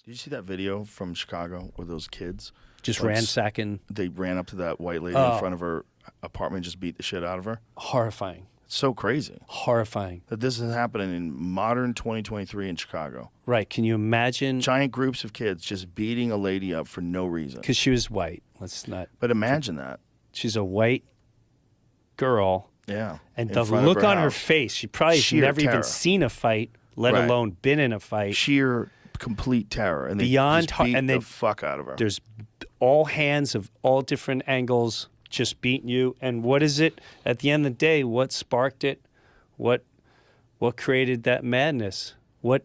Did you see that video from Chicago where those kids Just like, ransacking. They ran up to that white lady in front of her apartment and just beat the shit out of her? Horrifying. It's so crazy. Horrifying. That this is happening in modern 2023 in Chicago. Right. Can you imagine? Giant groups of kids just beating a lady up for no reason. Because she was white. Let's not. But imagine that. She's a white girl. Yeah. And in the front of look on her house. face, she probably has Sheer never terror. even seen a fight, let Right. alone been in a fight. Sheer complete terror. And they Beyond just beat and the then fuck out of her. There's all hands of all different angles just beating you. And what is it? At the end of the day, what sparked it? What created that madness? What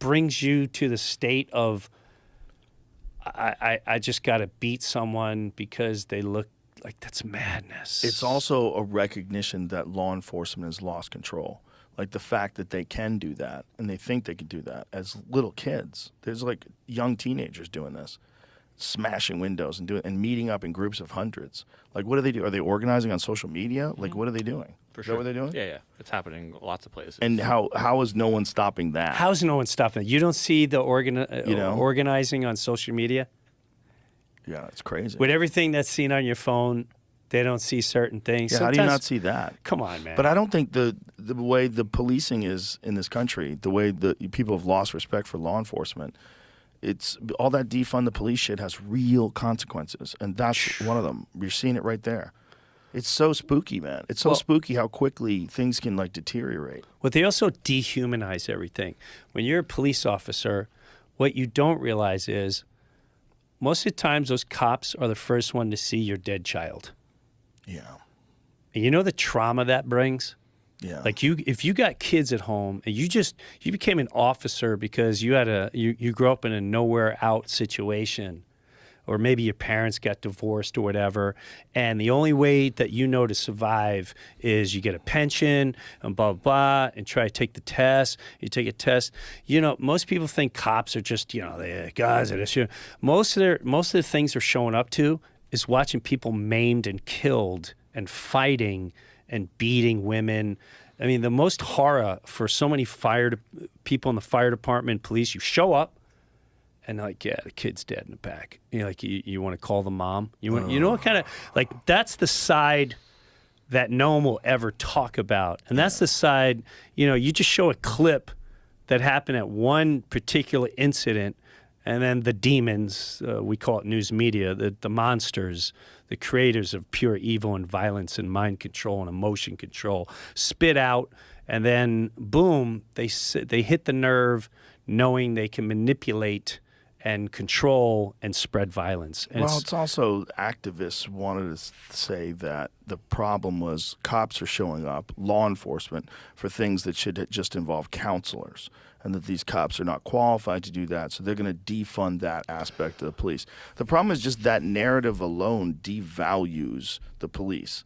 brings you to the state of I just got to beat someone because they look like that's madness? It's also a recognition that law enforcement has lost control. Like the fact that they can do that and they think they can do that as little kids. There's like young teenagers doing this, smashing windows and meeting up in groups of hundreds. Like, what do they do? Are they organizing on social media? Like, what are they doing? For Is sure. that what they're doing? Yeah. It's happening lots of places. And how is no one stopping that? How's no one stopping it? You don't see the know? organizing on social media? Yeah, it's crazy. With everything that's seen on your phone, they don't see certain things. Yeah, how do you not see that? Come on, man. But I don't think the way the policing is in this country, the way the people have lost respect for law enforcement, it's all that defund the police shit has real consequences, and that's one of them. You're seeing it right there. It's so spooky, man. It's so spooky how quickly things can like deteriorate. Well, they also dehumanize everything. When you're a police officer, what you don't realize is most of the times those cops are the first one to see your dead child. Yeah. And you know the trauma that brings? Yeah. Like if you got kids at home and you became an officer because you grew up in a nowhere out situation, or maybe your parents got divorced or whatever, and the only way that you know to survive is you get a pension and blah, blah, blah, and try to take the test. You take a test. You know, most people think cops are just, the guys that are, most of the things they're showing up to is watching people maimed and killed and fighting and beating women. I mean, the most horror for so many people in the fire department, police, you show up, and like, yeah, the kid's dead in the back. You want to call the mom? You know what kind of, like, that's the side that no one will ever talk about. And that's the side, you just show a clip that happened at one particular incident, and then the demons, we call it news media, the monsters, the creators of pure evil and violence and mind control and emotion control, spit out, and then boom, they hit the nerve knowing they can manipulate and control and spread violence. And it's also activists wanted to say that the problem was cops are showing up, law enforcement, for things that should just involve counselors, and that these cops are not qualified to do that, so they're going to defund that aspect of the police. The problem is just that narrative alone devalues the police.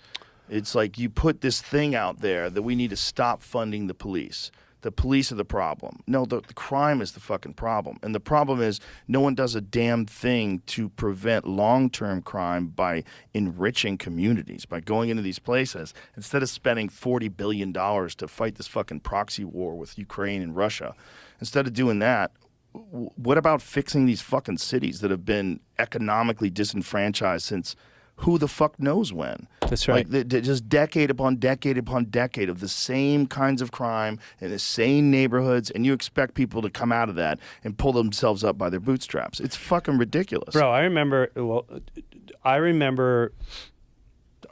It's like you put this thing out there that we need to stop funding the police. The police are the problem. No, the crime is the fucking problem. And the problem is no one does a damn thing to prevent long-term crime by enriching communities, by going into these places. Instead of spending $40 billion to fight this fucking proxy war with Ukraine and Russia, instead of doing that, what about fixing these fucking cities that have been economically disenfranchised since who the fuck knows when? That's right. Like just decade upon decade upon decade of the same kinds of crime in the same neighborhoods, and you expect people to come out of that and pull themselves up by their bootstraps. It's fucking ridiculous. Bro, I remember the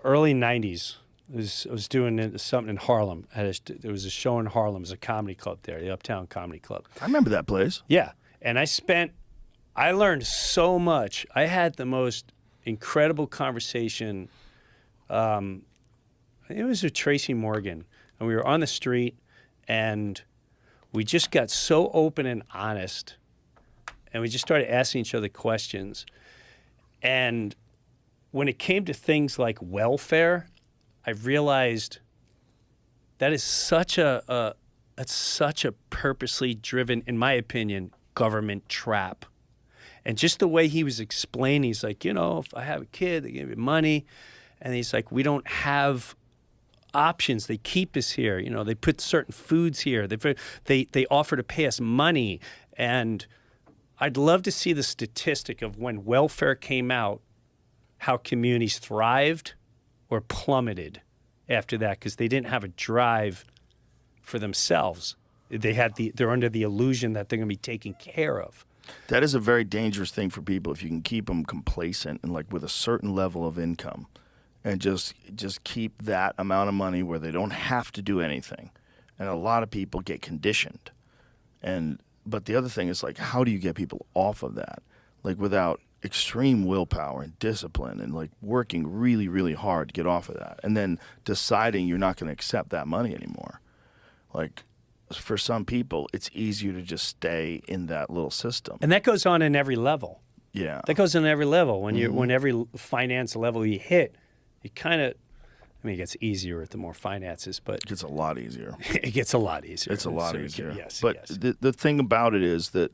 early 90s. I was doing something in Harlem. There was a show in Harlem. It was a comedy club there, the Uptown Comedy Club. I remember that place. Yeah. And I learned so much. I had the most incredible conversation. It was with Tracy Morgan, and we were on the street, and we just got so open and honest, and we just started asking each other questions. And when it came to things like welfare, I realized that is such a purposely driven, in my opinion, government trap. And just the way he was explaining, he's like, if I have a kid, they give me money. And he's like, we don't have options. They keep us here. They put certain foods here. They offer to pay us money. And I'd love to see the statistic of when welfare came out, how communities thrived or plummeted after that because they didn't have a drive for themselves. They're under the illusion that they're going to be taken care of. That is a very dangerous thing for people if you can keep them complacent and like with a certain level of income and just keep that amount of money where they don't have to do anything. And a lot of people get conditioned. But the other thing is like, how do you get people off of that? Like without extreme willpower and discipline and like working really, really hard to get off of that. And then deciding you're not going to accept that money anymore. Like for some people, it's easier to just stay in that little system. And that goes on in every level. Yeah. That goes on every level. When every finance level you hit, you kind of, I mean, it gets easier at the more finances, but It gets a lot easier. it gets a lot easier. It's a lot So easier. yes, But yes. the thing about it is that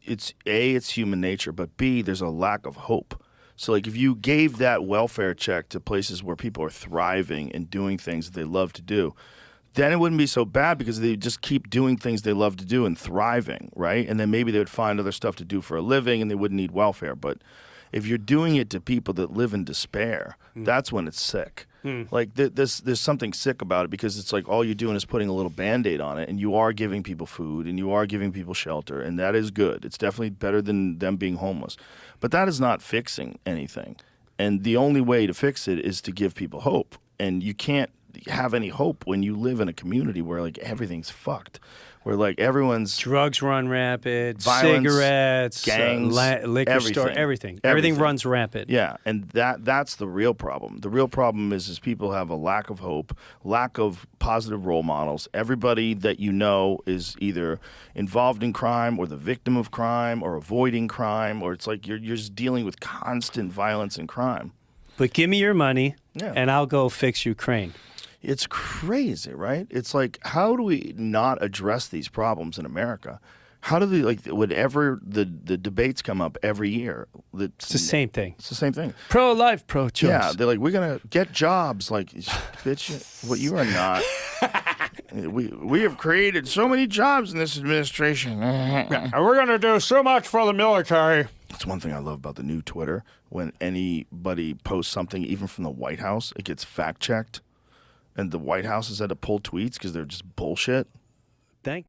it's human nature, but B, there's a lack of hope. So like if you gave that welfare check to places where people are thriving and doing things that they love to do, then it wouldn't be so bad because they just keep doing things they love to do and thriving, right? And then maybe they would find other stuff to do for a living and they wouldn't need welfare. But if you're doing it to people that live in despair, that's when it's sick. Like there's something sick about it because it's like all you're doing is putting a little Band-Aid on it, and you are giving people food and you are giving people shelter, and that is good. It's definitely better than them being homeless. But that is not fixing anything. And the only way to fix it is to give people hope. And you can't have any hope when you live in a community where like everything's fucked, where like everyone's Drugs run rampant, Violence, cigarettes, gangs, liquor store, everything. Everything runs rampant. Yeah, and that's the real problem. The real problem is people have a lack of hope, lack of positive role models. Everybody that you know is either involved in crime or the victim of crime or avoiding crime, or it's like you're just dealing with constant violence and crime. But give me your money, Yeah. and I'll go fix Ukraine. It's crazy, right? It's like, how do we not address these problems in America? How do they, like, whenever the debates come up every year, It's the same thing. It's the same thing. Pro-life, pro-choice. Yeah, they're like, we're going to get jobs. Like, bitch, what you are not. We have created so many jobs in this administration. And we're going to do so much for the military. That's one thing I love about the new Twitter. When anybody posts something, even from the White House, it gets fact-checked. And the White House has had to pull tweets because they're just bullshit. Thank